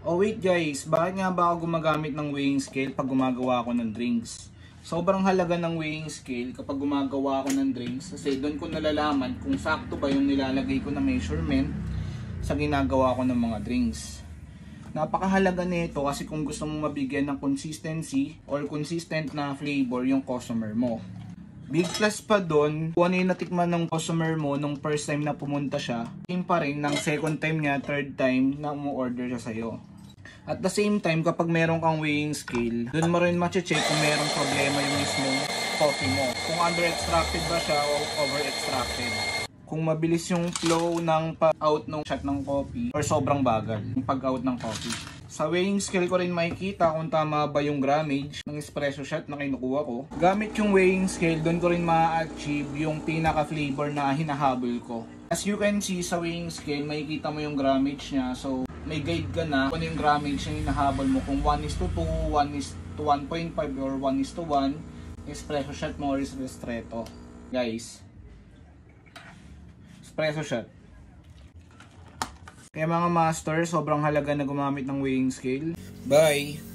Oh wait guys, bakit nga ba ako gumagamit ng weighing scale pag gumagawa ako ng drinks? Sobrang halaga ng weighing scale kapag gumagawa ako ng drinks kasi doon ko nalalaman kung sakto ba yung nilalagay ko na measurement sa ginagawa ko ng mga drinks. Napakahalaga nito kasi kung gusto mong mabigyan ng consistency or consistent na flavor yung customer mo. Big plus pa doon, kung ano yung natikman ng customer mo nung first time na pumunta siya, same pa rin ng second time niya, third time na umu-order siya sa'yo. At the same time, kapag meron kang weighing scale, doon mo rin ma-check kung merong problema yung mismong coffee mo. Kung under-extracted ba siya o over-extracted. Kung mabilis yung flow ng pag-out ng shot ng coffee or sobrang bagal yung pag-out ng coffee. Sa weighing scale ko rin makikita kung tama ba yung grammage ng espresso shot na kinukuha ko. Gamit yung weighing scale, doon ko rin ma-achieve yung pinaka-flavor na hinahabol ko. As you can see sa weighing scale, makikita mo yung grammage niya. So, may guide ka na kung ano yung grammage na hinahabol mo. Kung 1:2, 1:1.5 or 1:1, espresso shot mo or ristretto. Guys, espresso shot. Kaya mga master, sobrang halaga na gumamit ng weighing scale. Bye!